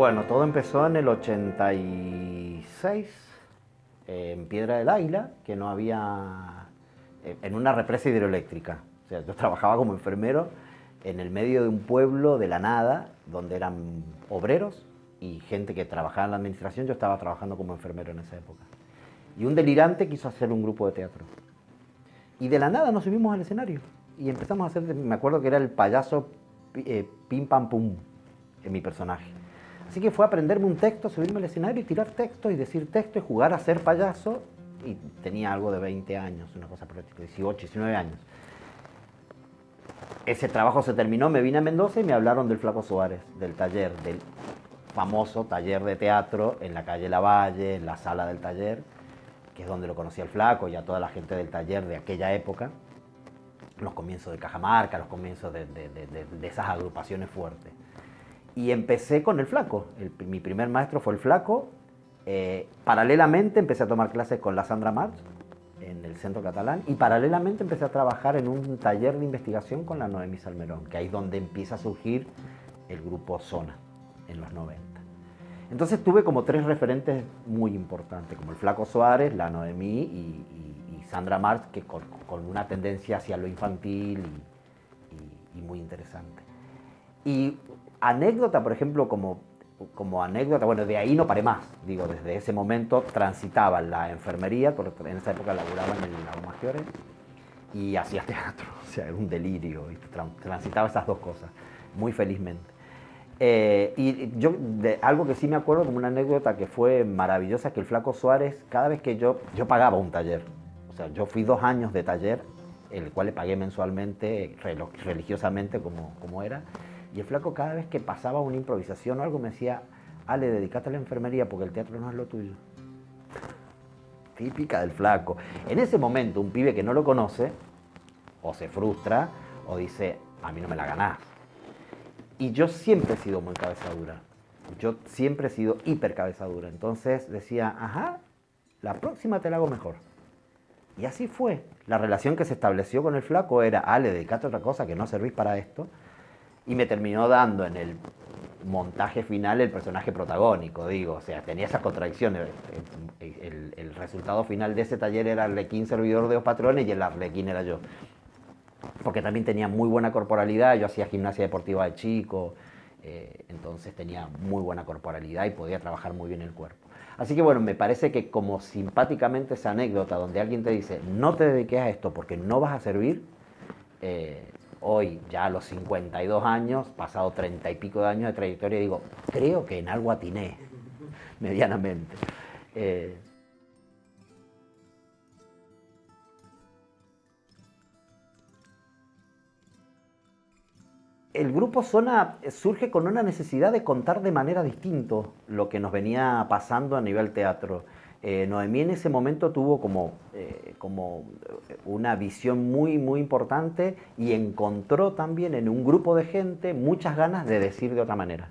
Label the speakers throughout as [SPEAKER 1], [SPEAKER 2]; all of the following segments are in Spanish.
[SPEAKER 1] Bueno, todo empezó en el 86, en Piedra del Águila, que no había, en una represa hidroeléctrica. O sea, yo trabajaba como enfermero en el medio de un pueblo de la nada, donde eran obreros y gente que trabajaba en la administración. Yo estaba trabajando como enfermero en esa época. Y un delirante quiso hacer un grupo de teatro. Y de la nada nos subimos al escenario y empezamos a hacer, me acuerdo que era el payaso Pim Pam Pum, en mi personaje. Así que fue aprenderme un texto, subirme al escenario y tirar texto y decir texto y jugar a ser payaso. Y tenía algo de 20 años, una cosa por el estilo, 18, 19 años. Ese trabajo se terminó, me vine a Mendoza y me hablaron del Flaco Suárez, del taller, del famoso taller de teatro en la calle Lavalle, en la sala del taller, que es donde lo conocí al Flaco y a toda la gente del taller de aquella época, los comienzos de Cajamarca, los comienzos de esas agrupaciones fuertes. Y empecé con el Flaco. Mi primer maestro fue el Flaco. Paralelamente empecé a tomar clases con la Sandra March en el Centro Catalán y paralelamente empecé a trabajar en un taller de investigación con la Noemí Salmerón, que ahí es donde empieza a surgir el grupo Zona en los 90. Entonces tuve como tres referentes muy importantes, como el Flaco Suárez, la Noemí y Sandra March, que con una tendencia hacia lo infantil y muy interesante. Y anécdota, por ejemplo, como anécdota, bueno, de ahí no paré más, digo, desde ese momento transitaba la enfermería, porque en esa época laburaba en el Lago Maggiore, y hacía teatro, o sea, era un delirio, y transitaba esas dos cosas, muy felizmente. Y yo, de algo que sí me acuerdo como una anécdota que fue maravillosa, que el Flaco Suárez, cada vez que yo pagaba un taller, o sea, yo fui 2 años de taller, el cual le pagué mensualmente, religiosamente como era, y el Flaco cada vez que pasaba una improvisación o algo me decía, Ale, dedícate a la enfermería porque el teatro no es lo tuyo. Típica del Flaco. En ese momento un pibe que no lo conoce, o se frustra, o dice, a mí no me la ganás. Y yo siempre he sido muy cabeza dura. Yo siempre he sido hiper cabeza dura. Entonces decía, ajá, la próxima te la hago mejor. Y así fue. La relación que se estableció con el Flaco era, Ale, dedícate a otra cosa que no servís para esto. Y me terminó dando en el montaje final el personaje protagónico, digo, o sea, tenía esas contradicciones. El resultado final de ese taller era Arlequín, servidor de los patrones, y el Arlequín era yo. Porque también tenía muy buena corporalidad, yo hacía gimnasia deportiva de chico, entonces tenía muy buena corporalidad y podía trabajar muy bien el cuerpo. Así que bueno, me parece que como simpáticamente esa anécdota donde alguien te dice, no te dediques a esto porque no vas a servir, hoy, ya a los 52 años, pasado 30 y pico de años de trayectoria, digo, creo que en algo atiné, medianamente. El grupo Zona surge con una necesidad de contar de manera distinta lo que nos venía pasando a nivel teatro. Noemí en ese momento tuvo como una visión muy, muy importante y encontró también en un grupo de gente muchas ganas de decir de otra manera.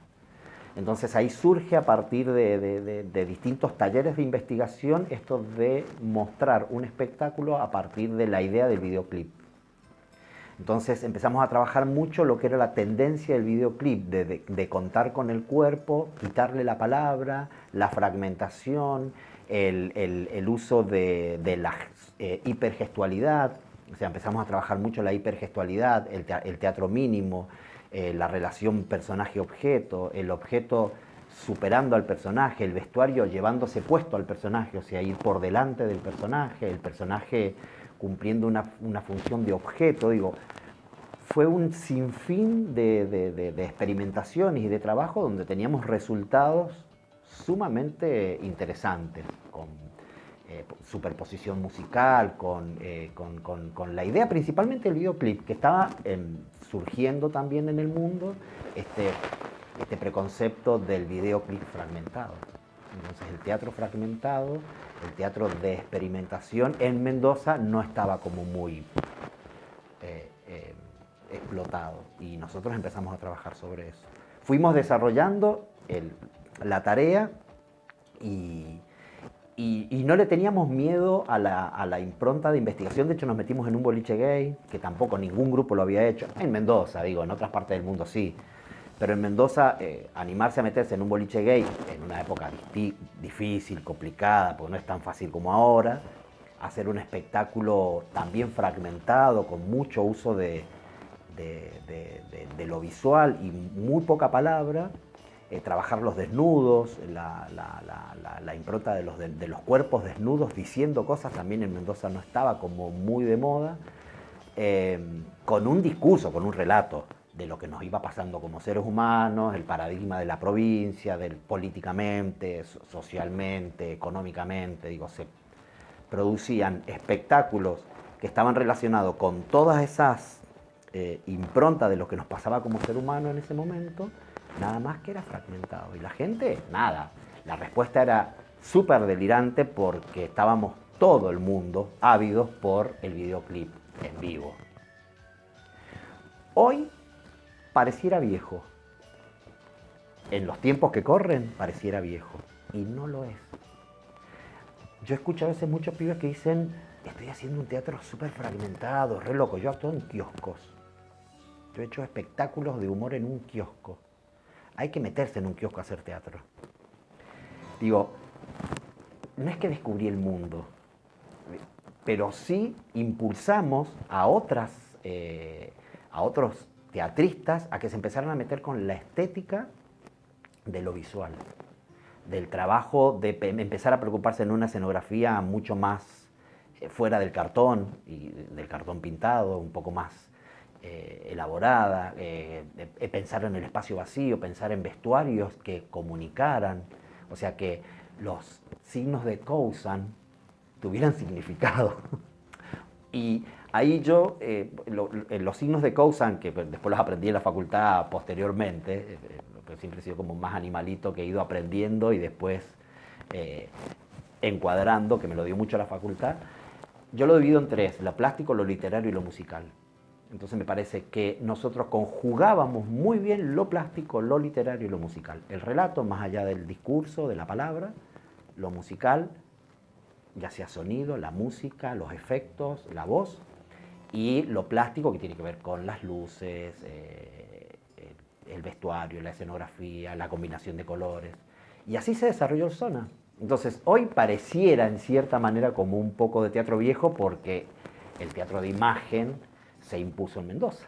[SPEAKER 1] Entonces ahí surge a partir de distintos talleres de investigación esto de mostrar un espectáculo a partir de la idea del videoclip. Entonces empezamos a trabajar mucho lo que era la tendencia del videoclip, de contar con el cuerpo, quitarle la palabra, la fragmentación, el uso de la hipergestualidad. O sea, empezamos a trabajar mucho la hipergestualidad, el teatro mínimo, la relación personaje-objeto, el objeto superando al personaje, el vestuario llevándose puesto al personaje, o sea, ir por delante del personaje, el personaje cumpliendo una función de objeto, digo, fue un sinfín de experimentaciones y de trabajo donde teníamos resultados sumamente interesantes, con superposición musical, con la idea principalmente del videoclip, que estaba surgiendo también en el mundo este preconcepto del videoclip fragmentado. Entonces el teatro fragmentado, el teatro de experimentación en Mendoza no estaba como muy explotado y nosotros empezamos a trabajar sobre eso. Fuimos desarrollando la tarea y no le teníamos miedo a la impronta de investigación. De hecho nos metimos en un boliche gay, que tampoco ningún grupo lo había hecho, en Mendoza, digo, en otras partes del mundo sí, Pero en Mendoza, animarse a meterse en un boliche gay en una época difícil, complicada, porque no es tan fácil como ahora, hacer un espectáculo también fragmentado, con mucho uso de lo visual y muy poca palabra, trabajar los desnudos, la impronta de los cuerpos desnudos diciendo cosas, también en Mendoza no estaba como muy de moda, con un discurso, con un relato de lo que nos iba pasando como seres humanos, el paradigma de la provincia, políticamente, socialmente, económicamente, digo, se producían espectáculos que estaban relacionados con todas esas improntas de lo que nos pasaba como ser humano en ese momento, nada más que era fragmentado. Y la gente, nada. La respuesta era súper delirante porque estábamos todo el mundo ávidos por el videoclip en vivo. Hoy pareciera viejo. En los tiempos que corren pareciera viejo. Y no lo es. Yo escucho a veces muchos pibes que dicen, estoy haciendo un teatro súper fragmentado, re loco. Yo actúo en kioscos. Yo he hecho espectáculos de humor en un kiosco. Hay que meterse en un kiosco a hacer teatro. Digo, no es que descubrí el mundo, pero sí impulsamos a otros teatristas a que se empezaran a meter con la estética de lo visual, del trabajo, de empezar a preocuparse en una escenografía mucho más fuera del cartón, y del cartón pintado, un poco más elaborada, pensar en el espacio vacío, pensar en vestuarios que comunicaran, o sea, que los signos de Cousin tuvieran significado. Y ahí yo, los signos de Cousin, que después los aprendí en la facultad posteriormente, porque siempre he sido como más animalito que he ido aprendiendo y después encuadrando, que me lo dio mucho la facultad, yo lo divido en tres: lo plástico, lo literario y lo musical. Entonces me parece que nosotros conjugábamos muy bien lo plástico, lo literario y lo musical. El relato, más allá del discurso, de la palabra; lo musical, ya sea sonido, la música, los efectos, la voz; y lo plástico, que tiene que ver con las luces, el vestuario, la escenografía, la combinación de colores. Y así se desarrolló el Sona. Entonces, hoy pareciera en cierta manera como un poco de teatro viejo porque el teatro de imagen se impuso en Mendoza.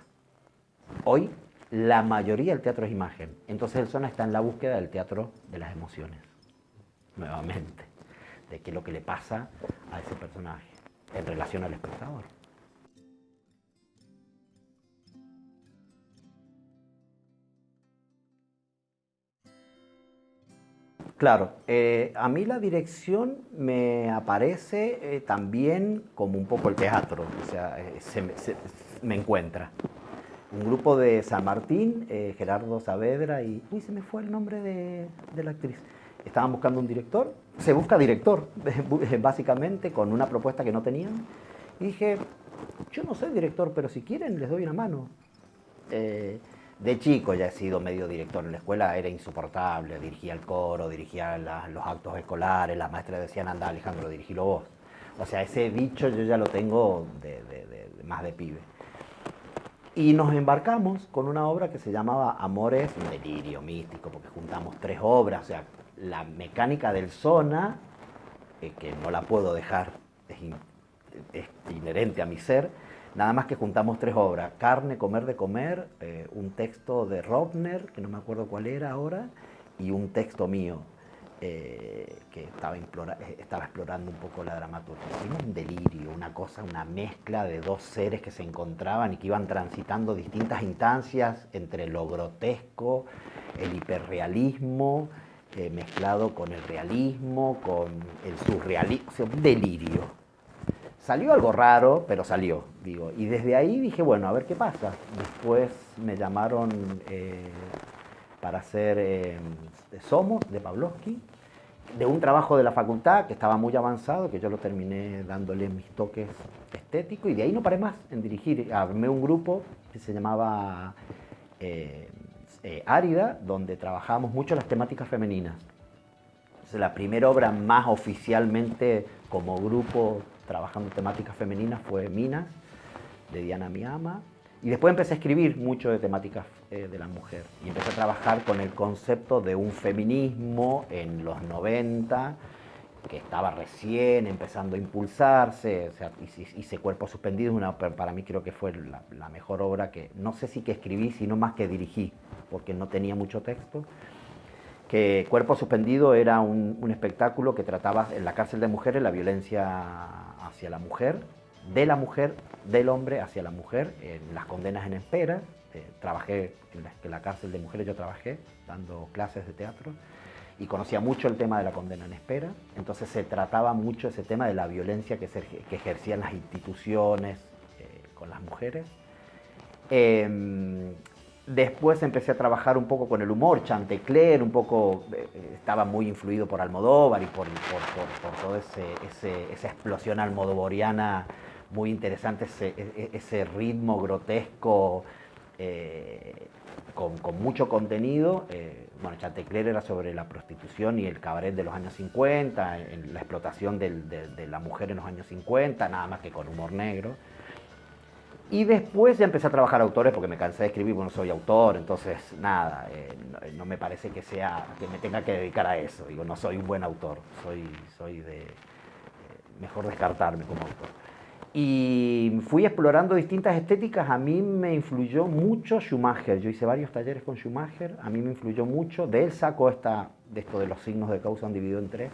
[SPEAKER 1] Hoy la mayoría del teatro es imagen. Entonces el Sona está en la búsqueda del teatro de las emociones, nuevamente, de qué es lo que le pasa a ese personaje en relación al espectador. Claro, a mí la dirección me aparece también como un poco el teatro, o sea, me encuentra. Un grupo de San Martín, Gerardo Saavedra y... Uy, se me fue el nombre de la actriz. Estaban buscando un director, se busca director, básicamente, con una propuesta que no tenían. Y dije, yo no soy director, pero si quieren les doy una mano. De chico ya he sido medio director. En la escuela era insoportable, dirigía el coro, dirigía los actos escolares, las maestras decían, anda Alejandro, dirigilo vos. O sea, ese bicho yo ya lo tengo más de pibe. Y nos embarcamos con una obra que se llamaba Amores, un delirio místico, porque juntamos tres obras, o sea, la mecánica del Sona, que no la puedo dejar, es inherente a mi ser, nada más que juntamos tres obras: Carne, Comer de Comer, un texto de Robner, que no me acuerdo cuál era ahora, y un texto mío, que estaba explorando un poco la dramaturgia. Era un delirio, una cosa, una mezcla de dos seres que se encontraban y que iban transitando distintas instancias entre lo grotesco, el hiperrealismo, mezclado con el realismo, con el surrealismo, o sea, un delirio. Salió algo raro, pero salió, digo. Y desde ahí dije, bueno, a ver qué pasa. Después me llamaron para hacer Somos, de Pavlovsky, de un trabajo de la facultad que estaba muy avanzado, que yo lo terminé dándole mis toques estéticos, y de ahí no paré más en dirigir. Armé un grupo que se llamaba Árida, donde trabajábamos mucho las temáticas femeninas. Entonces, la primera obra más oficialmente como grupo trabajando temáticas femeninas fue Minas, de Diana Miama, Y después empecé a escribir mucho de temáticas de la mujer. Y empecé a trabajar con el concepto de un feminismo en los 90, que estaba recién empezando a impulsarse. O sea, hice Cuerpo Suspendido, para mí creo que fue la mejor obra que, no sé si que escribí, sino más que dirigí, porque no tenía mucho texto. Que Cuerpo Suspendido era un espectáculo que trataba en la cárcel de mujeres la violencia hacia la mujer, del hombre hacia la mujer, en las condenas en espera. Trabajé en la cárcel de mujeres, yo trabajé dando clases de teatro y conocía mucho el tema de la condena en espera. Entonces se trataba mucho ese tema de la violencia que ejercían las instituciones con las mujeres. Después empecé a trabajar un poco con el humor, Chantecler, un poco, estaba muy influido por Almodóvar y por toda esa explosión almodovariana muy interesante, ese ritmo grotesco, con mucho contenido. Bueno, Chantecler era sobre la prostitución y el cabaret de los años 50, la explotación de la mujer en los años 50, nada más que con humor negro. Y después ya empecé a trabajar autores porque me cansé de escribir, porque no soy autor, entonces nada, no me parece que me tenga que dedicar a eso. Digo, no soy un buen autor, mejor descartarme como autor. Y fui explorando distintas estéticas. A mí me influyó mucho Schumacher. Yo hice varios talleres con Schumacher, a mí me influyó mucho. De él saco de esto de los signos de causa dividido en tres,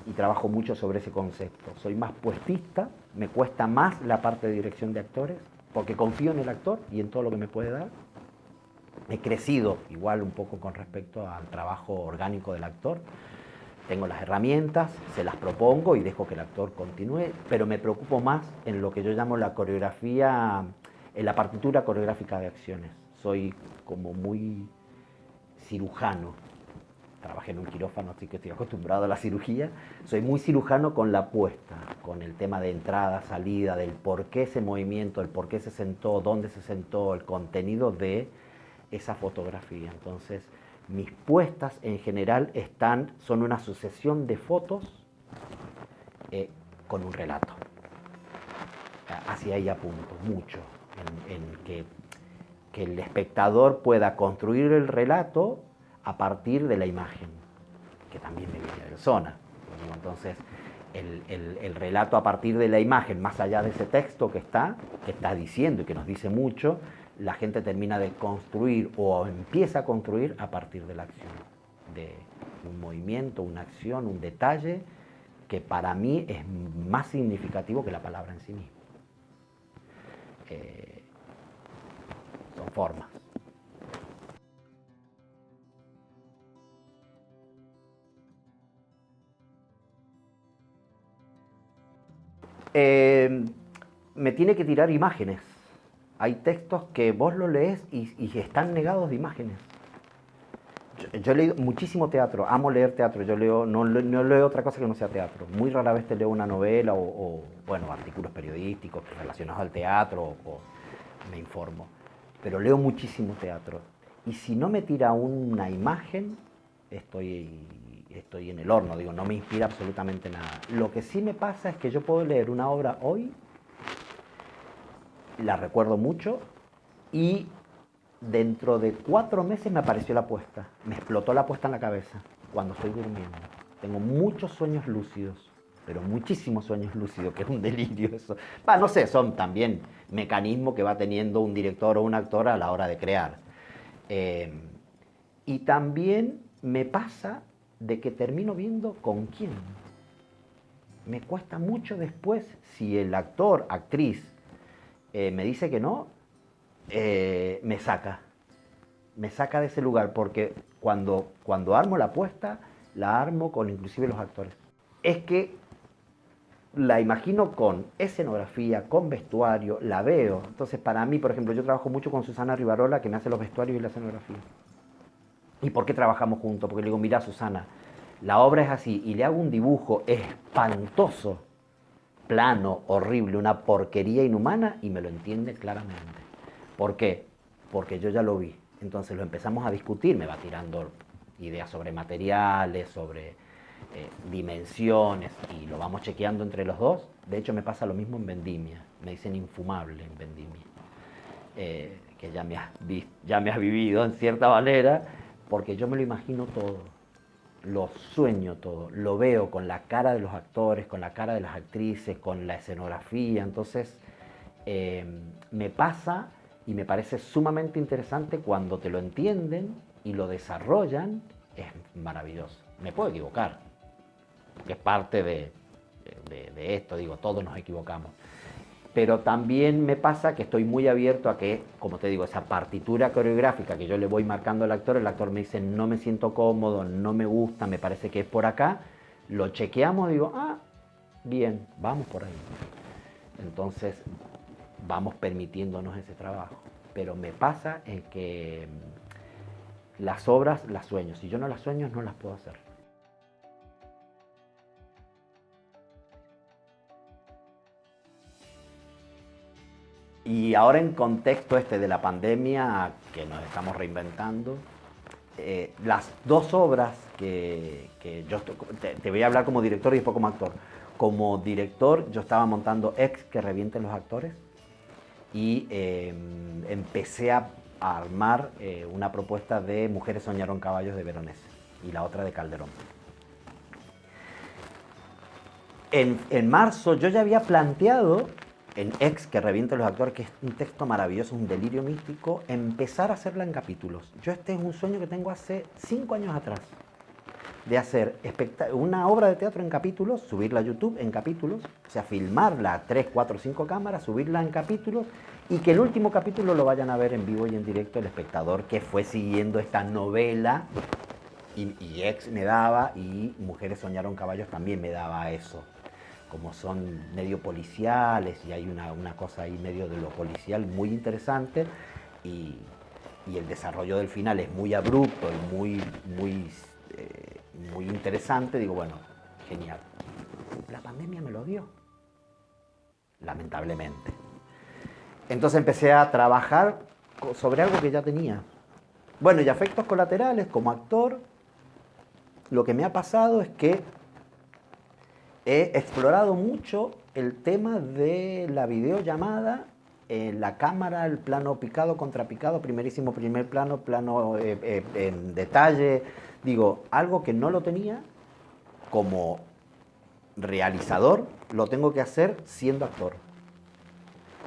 [SPEAKER 1] y trabajo mucho sobre ese concepto. Soy más puestista, me cuesta más la parte de dirección de actores, porque confío en el actor y en todo lo que me puede dar. He crecido igual un poco con respecto al trabajo orgánico del actor. Tengo las herramientas, se las propongo y dejo que el actor continúe, pero me preocupo más en lo que yo llamo la coreografía, en la partitura coreográfica de acciones. Soy como muy cirujano. Trabajé en un quirófano, así que estoy acostumbrado a la cirugía. Soy muy cirujano con la puesta, con el tema de entrada, salida, del por qué ese movimiento, el por qué se sentó, dónde se sentó, el contenido de esa fotografía. Entonces, mis puestas en general son una sucesión de fotos con un relato. Hacia ahí apunto mucho, en que el espectador pueda construir el relato a partir de la imagen, que también me viene de zona. Entonces, el relato a partir de la imagen, más allá de ese texto que está diciendo y que nos dice mucho, la gente termina de construir o empieza a construir a partir de la acción, de un movimiento, una acción, un detalle que para mí es más significativo que la palabra en sí misma. Son formas. Me tiene que tirar imágenes. Hay textos que vos lo lees y están negados de imágenes. Yo he leído muchísimo teatro, amo leer teatro, no leo otra cosa que no sea teatro. Muy rara vez te leo una novela bueno, artículos periodísticos relacionados al teatro o me informo. Pero leo muchísimo teatro. Y si no me tira una imagen, estoy en el horno, digo, no me inspira absolutamente nada. Lo que sí me pasa es que yo puedo leer una obra hoy, la recuerdo mucho, y dentro de 4 meses me apareció la puesta, me explotó la puesta en la cabeza cuando estoy durmiendo. Tengo muchos sueños lúcidos, pero muchísimos sueños lúcidos, que es un delirio eso. No sé, son también mecanismos que va teniendo un director o un actor a la hora de crear. Y también me pasa de que termino viendo con quién. Me cuesta mucho después, si el actor, actriz, me dice que no, me saca de ese lugar, porque cuando armo la apuesta, la armo con inclusive los actores. Es que la imagino con escenografía, con vestuario, la veo. Entonces, para mí, por ejemplo, yo trabajo mucho con Susana Rivarola, que me hace los vestuarios y la escenografía. ¿Y por qué trabajamos juntos? Porque le digo, mira, Susana, la obra es así, y le hago un dibujo espantoso, plano, horrible, una porquería inhumana, y me lo entiende claramente. ¿Por qué? Porque yo ya lo vi. Entonces lo empezamos a discutir, me va tirando ideas sobre materiales, sobre dimensiones, y lo vamos chequeando entre los dos. De hecho, me pasa lo mismo en Vendimia. Me dicen infumable en Vendimia. que ya me has vivido en cierta manera, porque yo me lo imagino todo, lo sueño todo, lo veo con la cara de los actores, con la cara de las actrices, con la escenografía, entonces me pasa y me parece sumamente interesante cuando te lo entienden y lo desarrollan, es maravilloso. Me puedo equivocar, que es parte de esto, digo, todos nos equivocamos. Pero también me pasa que estoy muy abierto a que, como te digo, esa partitura coreográfica que yo le voy marcando al actor, el actor me dice no me siento cómodo, no me gusta, me parece que es por acá, lo chequeamos y digo, ah, bien, vamos por ahí. Entonces vamos permitiéndonos ese trabajo. Pero me pasa en que las obras las sueño, si yo no las sueño no las puedo hacer. Y ahora en contexto este de la pandemia, que nos estamos reinventando, las dos obras que yo te voy a hablar como director y después como actor. Como director yo estaba montando Ex que revienten los actores y empecé a armar una propuesta de Mujeres soñaron caballos de Veronese y la otra de Calderón. En marzo yo ya había planteado en Ex, que reviente los actores, que es un texto maravilloso, un delirio místico, empezar a hacerla en capítulos. Yo este es un sueño que tengo hace 5 años atrás, de hacer una obra de teatro en capítulos, subirla a YouTube en capítulos, o sea, filmarla a 3, 4, 5 cámaras, subirla en capítulos, y que el último capítulo lo vayan a ver en vivo y en directo el espectador que fue siguiendo esta novela, y Ex me daba, y Mujeres soñaron caballos también me daba eso. Como son medio policiales y hay una cosa ahí medio de lo policial muy interesante y, y el desarrollo del final es muy abrupto y muy interesante, digo, bueno, genial. La pandemia me lo dio, lamentablemente. Entonces empecé a trabajar sobre algo que ya tenía. Bueno, y efectos colaterales, como actor, lo que me ha pasado es que he explorado mucho el tema de la videollamada, la cámara, el plano picado contra picado, primerísimo primer plano, plano en detalle. Digo, algo que no lo tenía como realizador, lo tengo que hacer siendo actor.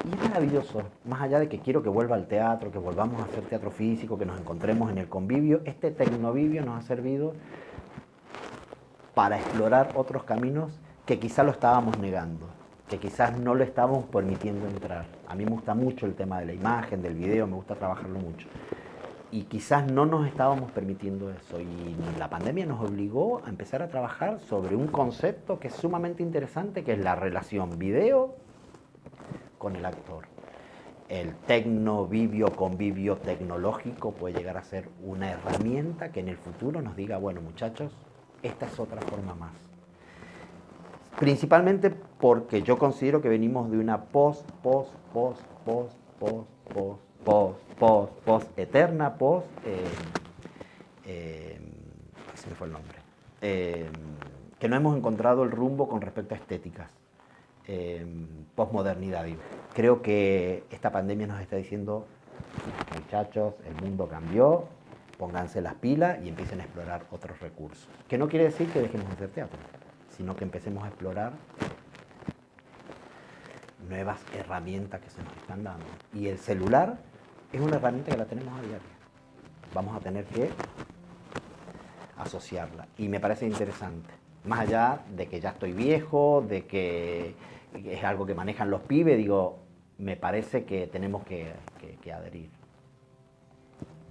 [SPEAKER 1] Y es maravilloso, más allá de que quiero que vuelva al teatro, que volvamos a hacer teatro físico, que nos encontremos en el convivio, este tecnovivio nos ha servido para explorar otros caminos que quizás lo estábamos negando, que quizás no lo estábamos permitiendo entrar. A mí me gusta mucho el tema de la imagen, del video, me gusta trabajarlo mucho. Y quizás no nos estábamos permitiendo eso. Y la pandemia nos obligó a empezar a trabajar sobre un concepto que es sumamente interesante, que es la relación video con el actor. El tecno-vivio convivio tecnológico puede llegar a ser una herramienta que en el futuro nos diga, bueno muchachos, esta es otra forma más. Principalmente porque yo considero que venimos de una eterna se me fue el nombre, que no hemos encontrado el rumbo con respecto a estéticas, posmodernidad, digo. Creo que esta pandemia nos está diciendo, muchachos, el mundo cambió, pónganse las pilas y empiecen a explorar otros recursos. Que no quiere decir que dejemos de hacer teatro, sino que empecemos a explorar nuevas herramientas que se nos están dando. Y el celular es una herramienta que la tenemos a diario. Vamos a tener que asociarla. Y me parece interesante. Más allá de que ya estoy viejo, de que es algo que manejan los pibes, digo, me parece que tenemos que adherir.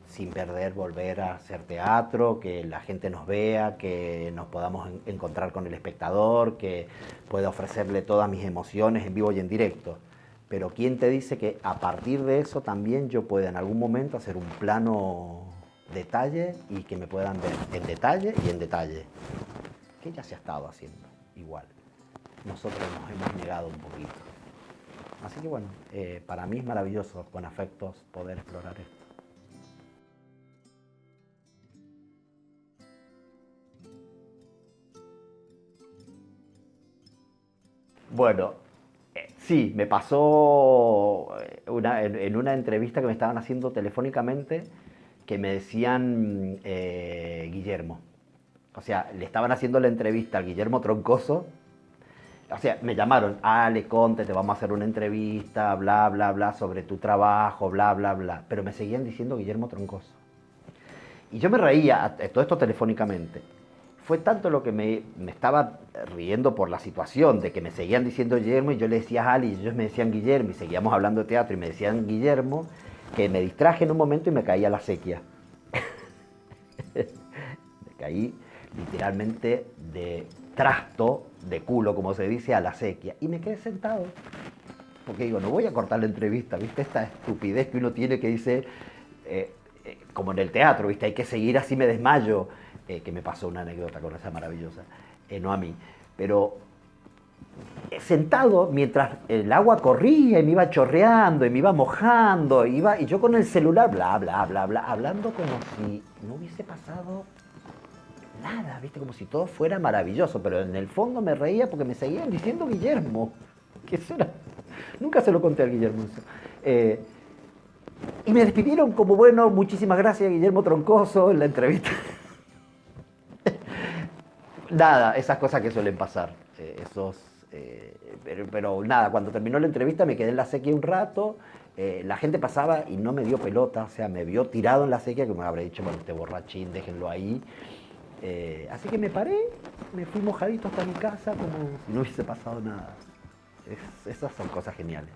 [SPEAKER 1] Sin perder, volver a hacer teatro, que la gente nos vea, que nos podamos encontrar con el espectador, que pueda ofrecerle todas mis emociones en vivo y en directo. Pero ¿quién te dice que a partir de eso también yo pueda en algún momento hacer un plano detalle y que me puedan ver en detalle y en detalle? Que ya se ha estado haciendo igual. Nosotros nos hemos negado un poquito. Así que bueno, para mí es maravilloso con afectos poder explorar esto. Bueno, Sí, me pasó en una entrevista que me estaban haciendo telefónicamente que me decían Guillermo. O sea, le estaban haciendo la entrevista a Guillermo Troncoso. O sea, me llamaron, Ale, Conte, te vamos a hacer una entrevista, bla, bla, bla, sobre tu trabajo, bla, bla, bla. Pero me seguían diciendo Guillermo Troncoso. Y yo me reía, todo esto telefónicamente. Fue tanto lo que me estaba riendo por la situación de que me seguían diciendo Guillermo y yo le decía a Ali y ellos me decían Guillermo y seguíamos hablando de teatro y me decían Guillermo, que me distraje en un momento y me caí a la sequía. Me caí literalmente de trasto, de culo, como se dice, a la sequía. Y me quedé sentado. Porque digo, no voy a cortar la entrevista, ¿viste? Esta estupidez que uno tiene que dice, como en el teatro, ¿viste? Hay que seguir así, me desmayo. Que me pasó una anécdota con esa maravillosa, no a mí. Pero sentado mientras el agua corría y me iba chorreando y me iba mojando, y yo con el celular, bla, bla, bla, bla, hablando como si no hubiese pasado nada, ¿viste? Como si todo fuera maravilloso, pero en el fondo me reía porque me seguían diciendo Guillermo, que eso era... Nunca se lo conté a Guillermo eso. Y me despidieron como, bueno, muchísimas gracias Guillermo Troncoso en la entrevista. Nada, esas cosas que suelen pasar, pero nada, cuando terminó la entrevista me quedé en la sequía un rato, la gente pasaba y no me dio pelota, o sea, me vio tirado en la sequía, que me habré dicho, bueno, este borrachín, déjenlo ahí. Así que me paré, me fui mojadito hasta mi casa como si no hubiese pasado nada. Esas son cosas geniales.